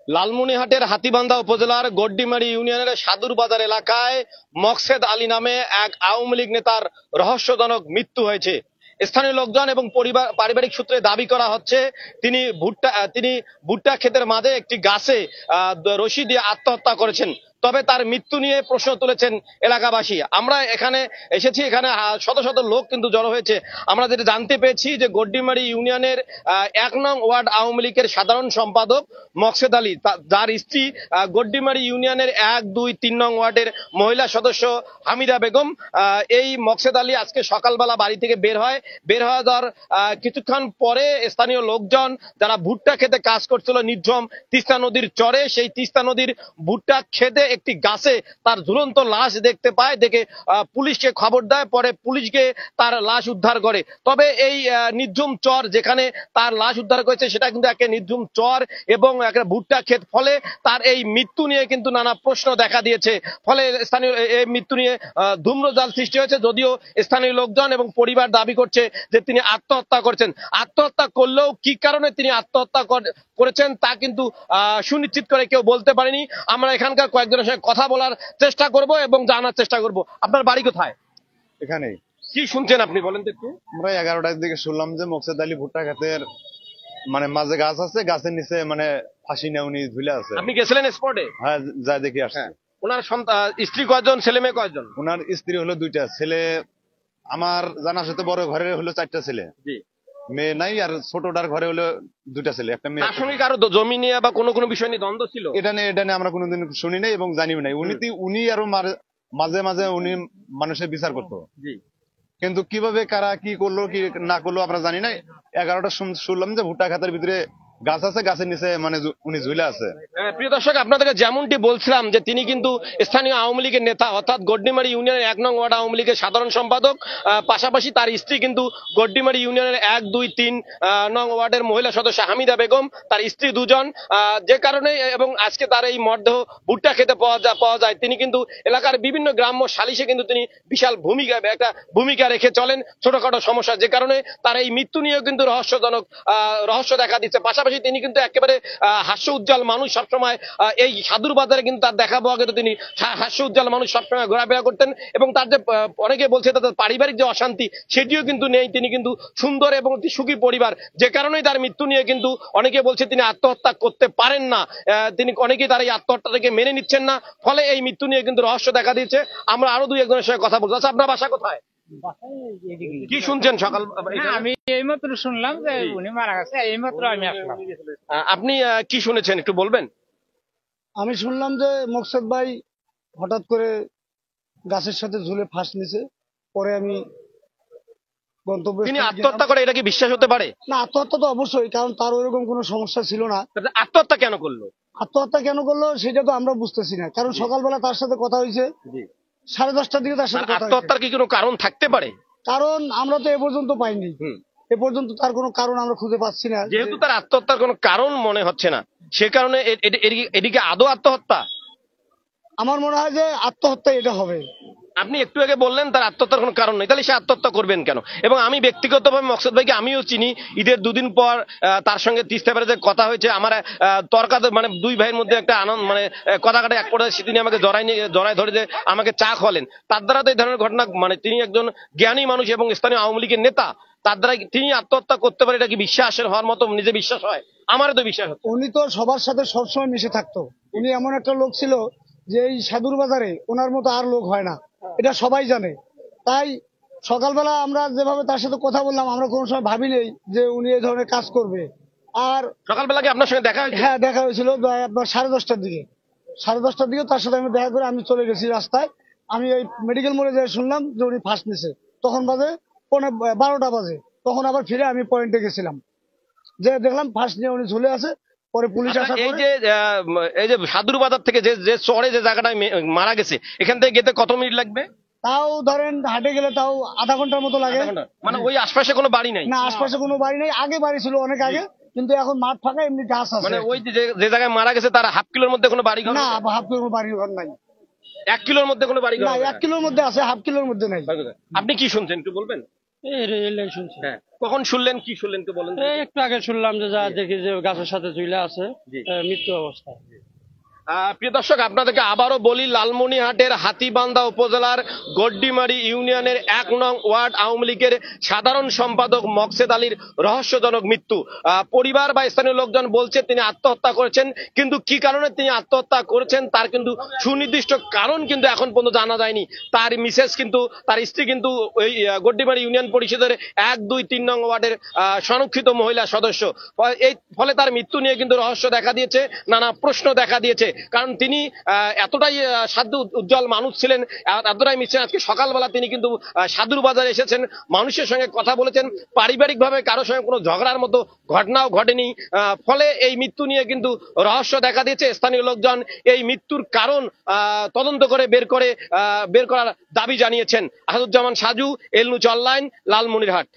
লালমনিরহাটের হাতীবান্ধা উপজেলার গড্ডিমারি ইউনিয়নের সাদুর বাজার এলাকায় মকসেদ আলী নামে এক আওয়ামী লীগ নেতার রহস্যজনক মৃত্যু হয়েছে। স্থানীয় লোকজন এবং পারিবারিক সূত্রে দাবি করা হচ্ছে তিনি ভুট্টা ক্ষেতের মাঝে একটি গাছে রশি দিয়ে আত্মহত্যা করেছেন। তবে তার মৃত্যু নিয়ে প্রশ্ন তুলেছেন এলাকাবাসী। আমরা এখানে এসেছি, এখানে শত শত লোক কিন্তু জড়ো হয়েছে। আমরা যেটা জানতে পেরেছি যে গড্ডিমারি ইউনিয়নের 1 নং ওয়ার্ড আওয়ামী লীগের সাধারণ সম্পাদক মকসেদ আলী, যার স্ত্রী গড্ডিমারি ইউনিয়নের 1, 2, 3 নং ওয়ার্ডের মহিলা সদস্য হামিদা বেগম। এই মকসেদ আলী আজকে সকালবেলা বাড়ি থেকে বের হওয়া যাওয়ার কিছুক্ষণ পরে স্থানীয় লোকজন যারা ভুট্টা খেতে কাজ করছিল নির্ঝম তিস্তা নদীর চরে, সেই তিস্তা নদীর ভুট্টা খেতে একটি গাছে তার ঝুলন্ত লাশ দেখতে পায়। দেখে পুলিশকে খবর দেয়, পরে পুলিশকে তার লাশ উদ্ধার করে। তবে এই নির্ঝুম চর যেখানে তার লাশ উদ্ধার করেছে সেটা কিন্তু একটা নির্ঝুম চর এবং একটা ভুট্টা ক্ষেত, ফলে তার এই মৃত্যু নিয়ে কিন্তু নানা প্রশ্ন দেখা দিয়েছে। ফলে স্থানীয় এই মৃত্যু নিয়ে ধূম্রজাল সৃষ্টি হয়েছে। যদিও স্থানীয় লোকজন এবং পরিবার দাবি করছে যে তিনি আত্মহত্যা করেছেন। আত্মহত্যা করলেও কি কারণে তিনি আত্মহত্যা করেছেন তা কিন্তু সুনিশ্চিত করে কেউ বলতে পারেনি। আমরা এখানকার কয়েকজনের সঙ্গে কথা বলার চেষ্টা করব এবং জানার চেষ্টা করব। আপনার বাড়ি কোথায়? এখানে। কি শুনছেন আপনি বলেন তো একটু। আমরা 11টার দিকে শুনলাম যে মকসেদ আলী ভুট্টা ক্ষেতের মাঝে গাছ আছে, গাছের নিচে ফাঁসি নেই, উনি ঝুলে আছে। আপনি গেছিলেন স্পটে? হ্যাঁ, যা দেখি আসছে। ওনার স্ত্রী কয়জন, ছেলে মেয়ে কয়জন? ওনার স্ত্রী হলো 2টা, ছেলে আমার জানার সাথে বড় ঘরে হলো 4টা ছেলে, মেয়ে নাই। আর ছোটটার ঘরে হলো 2টা ছেলে, একটা মেয়ে। তার সঙ্গে কারো জমি নিয়ে বা কোনো বিষয় নিয়ে দ্বন্দ্ব ছিল? এটা নিয়ে আমরা কোনোদিন শুনি নাই এবং জানিও নাই। উনি আরো মাঝে মাঝে উনি মানুষের বিচার করতো, কিন্তু কিভাবে কারা কি করলো কি না করলো আমরা জানি না। 11টা শুনলাম যে ভুট্টা খাতার ভিতরে গাছ আছে, গাছের নিচে উনি ঝুলে আছে। প্রিয় দর্শক, আপনাদেরকে যেমনটি বলছিলাম যে তিনি কিন্তু স্থানীয় আওয়ামী লীগের নেতা, অর্থাৎ গড্ডিমারি ইউনিয়নের 1 নং ওয়ার্ড আওয়ামী লীগের সাধারণ সম্পাদক। পাশাপাশি তার স্ত্রী কিন্তু গড্ডিমারি ইউনিয়নের 1, 2, 3 নং ওয়ার্ডের মহিলা সদস্য হামিদা বেগম, তার স্ত্রী 2 জন। যে কারণে এবং আজকে তার এই মরদেহ ভুট্টা খেতে পাওয়া যায়। তিনি কিন্তু এলাকার বিভিন্ন গ্রাম্য সালিশে কিন্তু তিনি বিশাল ভূমিকা রেখে চলেন ছোটখাটো সমস্যা, যে কারণে তার এই মৃত্যু নিয়েও কিন্তু রহস্য দেখা দিচ্ছে। পাশাপাশি তিনি কিন্তু একেবারে হাস্য উজ্জ্বল মানুষ। সবসময় এই সাদুর বাজারে কিন্তু তার দেখা পাওয়া গেল, তিনি হাস্য উজ্জ্বল মানুষ, সবসময় ঘোরাফেরা করতেন। এবং তার যে অনেকে বলছে তাদের পারিবারিক যে অশান্তি সেটিও কিন্তু নেই। তিনি কিন্তু সুন্দর এবং অতি সুখী পরিবার, যে কারণেই তার মৃত্যু নিয়ে কিন্তু অনেকে বলছে তিনি আত্মহত্যা করতে পারেন না। অনেকেই তার এই আত্মহত্যাটাকে মেনে নিচ্ছেন না। ফলে এই মৃত্যু নিয়ে কিন্তু রহস্য দেখা দিচ্ছে। আমরা আরো 2-1 জনের সঙ্গে কথা বলবো। আচ্ছা, আপনার বাসা কোথায়? কি শুনছেন সকাল? আমি এইমাত্র শুনলাম যে উনি মারা গেছে, এইমাত্র আমি আসলাম। আপনি কি শুনেছেন একটু বলবেন? আমি শুনলাম যে মকসেদ ভাই হঠাৎ করে গাছের সাথে ঝুলে ফাঁস নিছে। পরে আমি গন্তব্যে। তিনি আত্মহত্যা করে, এটা কি বিশ্বাস হতে পারে? না, আত্মহত্যা তো অবশ্যই, কারণ তার ওইরকম কোনো সমস্যা ছিল না। আত্মহত্যা কেন করলো? আত্মহত্যা কেন করলো সেটা তো আমরা বুঝতেছি না, কারণ সকালবেলা তার সাথে কথা হয়েছে 10:30টার দিকে। তার সাথে আত্মহত্যার কি কোনো কারণ থাকতে পারে? কারণ আমরা তো এ পর্যন্ত পাইনি, এ পর্যন্ত তার কোনো কারণ আমরা খুঁজে পাচ্ছি না। যেহেতু তার আত্মহত্যার কোনো কারণ মনে হচ্ছে না, সে কারণে এদিকে আদৌ আত্মহত্যা? আমার মনে হয় যে আত্মহত্যা এটা হবে। আপনি একটু আগে বললেন তার আত্মহত্যার কোনো কারণ নেই, তাহলে সে আত্মহত্যা করবেন কেন? এবং আমি ব্যক্তিগতভাবে মকসেদ ভাইকে আমিও চিনি। ঈদের 2 দিন পর তার সঙ্গে তিস্তা ব্যারেজে কথা হয়েছে। আমার তর্কাতে 2 ভাইয়ের মধ্যে একটা আনন্দ কথা কাটা এক পর্যায়ে তিনি আমাকে জড়াই ধরে যে আমাকে চা খাওয়ালেন। তার দ্বারা তো এই ধরনের ঘটনা, তিনি একজন জ্ঞানী মানুষ এবং স্থানীয় আওয়ামী লীগের নেতা, তার দ্বারা তিনি আত্মহত্যা করতে পারে, এটা কি বিশ্বাসের হওয়ার মতো? নিজে বিশ্বাস হয়, আমারও তো বিশ্বাস হচ্ছে। উনি তো সবার সাথে সবসময় মিশে থাকতো। উনি এমন একটা লোক ছিল যে এই সাদুর বাজারে ওনার মতো আর লোক হয় না, এটা সবাই জানে। তাই সকালবেলা আমরা যেভাবে তার সাথে কথা বললাম, আমরা কোনো সময় ভাবি নেই যে উনি এই ধরনের কাজ করবে। আর সকালবেলা কি আপনার সঙ্গে দেখা হয়েছে? হ্যাঁ, দেখা হয়েছিল আপনার 10:30টার দিকে। 10:30টার দিকে তার সাথে আমি দেখা করে আমি চলে গেছি রাস্তায়। আমি ওই মেডিকেল মোড়ে যেয়ে শুনলাম যে উনি ফার্স্ট নিছে, তখন বাজে 12টা বাজে। তখন আবার ফিরে আমি পয়েন্টে গেছিলাম, যে দেখলাম ফার্স্ট নিয়ে উনি ঝুলে আছে। পরে পুলিশ আসা। এই যে সাদুর বাজার থেকে যে চরে যে জায়গাটায় মারা গেছে, এখান থেকে যেতে কত মিনিট লাগবে? তাও ধরেন হাঁটে গেলে তাও আধা ঘন্টার মতো লাগে। ওই আশপাশে কোনো বাড়ি নাই? না, আশপাশে কোনো বাড়ি নেই। আগে বাড়ি ছিল অনেক আগে, কিন্তু এখন মাঠ ফাঁকা, এমনি গাছ আছে। ওই যে জায়গায় মারা গেছে তার হাফ কিলোর মধ্যে কোনো বাড়ি ঘর? না, হাফ কিলোর বাড়ি ঘর নাই। 1 কিলোর মধ্যে কোনো বাড়ি ঘর? না, 1 কিলোর মধ্যে আছে, হাফ কিলোর মধ্যে নাই। আপনি কি শুনছেন একটু বলবেন? এলাই শুনছি। হ্যাঁ, কখন শুনলেন, কি শুনলেন তো বলেন। একটু আগে শুনলাম যে যা দেখি যে গাছের সাথে ঝুলে আছে, মৃত্যু অবস্থায়। প্রিয় দর্শক, আপনাদেরকে আবারও বলি, লালমনিরহাটের হাতীবান্ধা উপজেলার গড্ডিমারি ইউনিয়নের 1 নং ওয়ার্ড আওয়ামী লীগের সাধারণ সম্পাদক মকসেদ আলীর রহস্যজনক মৃত্যু। পরিবার বা স্থানীয় লোকজন বলছে তিনি আত্মহত্যা করেছেন, কিন্তু কি কারণে তিনি আত্মহত্যা করেছেন তার কিন্তু সুনির্দিষ্ট কারণ কিন্তু এখন পর্যন্ত জানা যায়নি। তার মিসেস কিন্তু, তার স্ত্রী কিন্তু ওই গড্ডিমারি ইউনিয়ন পরিষদের 1, 2, 3 নং ওয়ার্ডের সংরক্ষিত মহিলা সদস্য। এই ফলে তার মৃত্যু নিয়ে কিন্তু রহস্য দেখা দিয়েছে, নানা প্রশ্ন দেখা দিয়েছে। কারণ তিনি এতটাই সাধু উজ্জ্বল মানুষ ছিলেন, এতটাই মিশছেন। আজকে সকালবেলা তিনি কিন্তু সাধুর বাজারে এসেছেন, মানুষের সঙ্গে কথা বলেছেন, পারিবারিক ভাবে কারোর সঙ্গে কোনো ঝগড়ার মতো ঘটনাও ঘটেনি। ফলে এই মৃত্যু নিয়ে কিন্তু রহস্য দেখা দিয়েছে। স্থানীয় লোকজন এই মৃত্যুর কারণ তদন্ত করে বের করার দাবি জানিয়েছেন। আসাদুজ্জামান সাজু, এল নিউজ অনলাইন, লালমনিরহাট।